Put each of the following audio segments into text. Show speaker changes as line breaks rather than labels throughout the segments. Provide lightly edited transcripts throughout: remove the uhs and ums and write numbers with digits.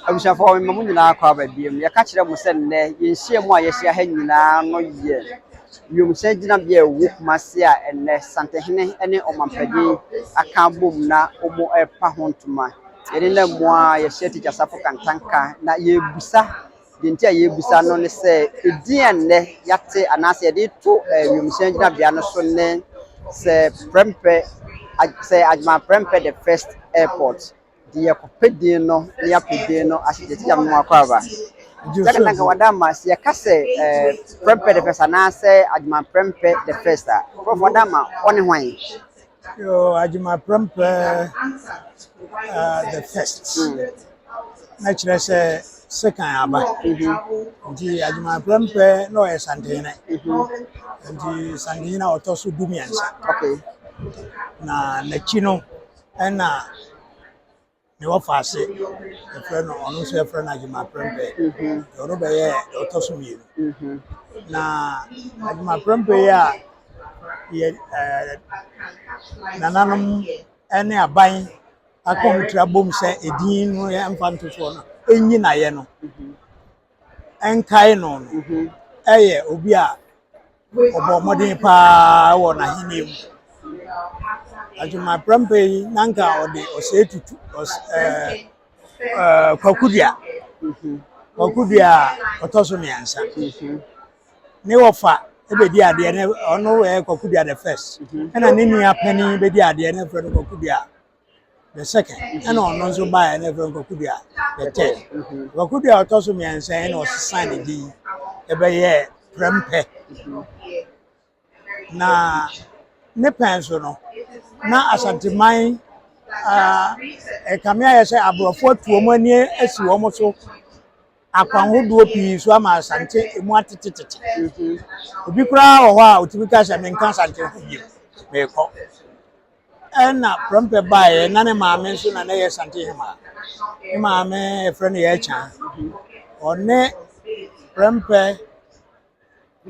Abusafo mamu nyina akwa ba biem ya ka kire mu se nne yenhie mu a yehia ha nyina no ye yum se gina bia ewu kumase a enne santehene ene omampadi aka bom na omo epa hontuma yene na mu a yehia teacher safo kantanka na yebusa dinti a yebusa no ne se edin enne yate anase yede to yum se gina bia no so ne se prempe se ajma prempe the first airport dia kopedin no ya pedin no asite ya mu akwaba jaka nanga wadama si yakase prempe the first anase ajma prempe the first prof wadama one hwan
yo ajma prempe the first na kire se second aba ndi ajma prempe no e santena ndi santena otoso dumiansa
okay
na chino ena ne wafase e friend onu se friend ajma prempe yo be ye otoso mi na ajma prempe ya ye nananum ene aban akontra bom se edin no ye mfanto so no enyi na ye no enkai no eye obi a obo modin pa wo na hinim ajuma prempe nanka ode osetutu kwakudia otoso miansa ne wofa ebedi ade ne ono we kwakudia the first ena ne nua pani bedi ade ne fro kwakudia the second ena ono nso ba ne fro kwakudia the third kwakudia otoso miansa ena osesan di ebeye prempe na ne penso no na asanteman ekamia yese abrofo tuomo ani asi wo mo so akwanhodo pii so ama asante emu atetetete obi kura wo ho a otimi ka sha menka asante ho bi meko na prempe bae na ne maame so na ye sante hema ne maame e friend ye cha one prempe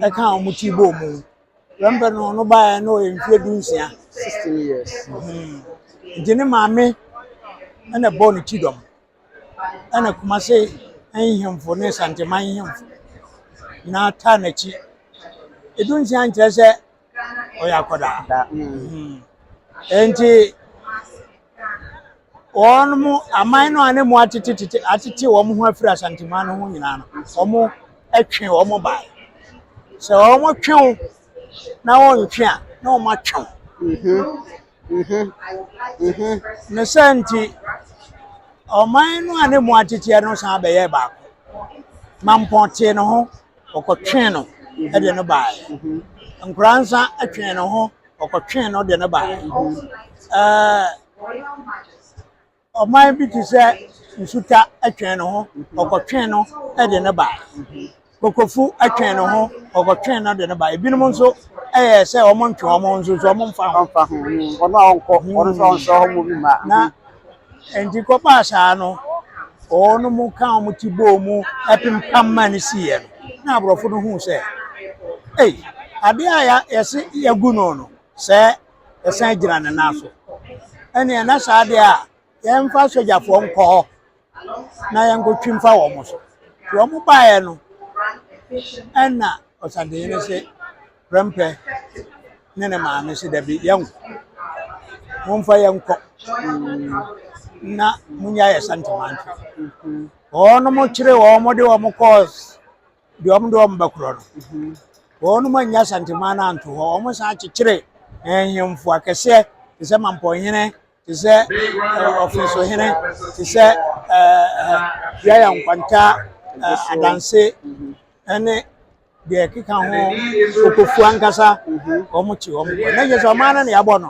e ka omuti bo mu prempe no bae no emfie dunsia
16 years
Jene maame ana born chidom ana kuma se anhemfo ne santeman hemfo na ta na chi edun si ankyere se oyakoda enti onmu aman no ane mu atete wo mu ho afira santeman no ho nyina no omo atwe omo bai se omo twe na won twe a na omo atwe ne senti oman no ane mu atete no san be ye ba mamponte no ho okotwe no e de no ba nkransa atwe no ho okotwe no de no ba oman bi ti se nsuta atwe no ho okotwe no e de no ba kokofu atwe no ho okotwe no de no ba ebinom nso se omo ntwe omo nso so omo mfa ho
ono onko ono so ho mu bi ma
na enti ko paasa no ono mu ka omo ti bo mu epim pamma ni siye na abrofo no hu se ade aya yesi yagu no se esan gira ne naso ene na sa ade a ye mfa sojafo nko na ye nkotwi mfa wo mo so wo mo baaye no ena osande ne se prempe nene maame se dabi yanko mumfa yanko na munya ya santimanto ono mo kire wo mo de wo mo cause de wo mo do mbakuro no ono mo nya santimana anto ho mo sa kire ehemfo akese se mampo hene se ofiso hene se ya yankwanta adanse ene de kika ho okofu ankasa omo chi omo na je so mana na ya bo no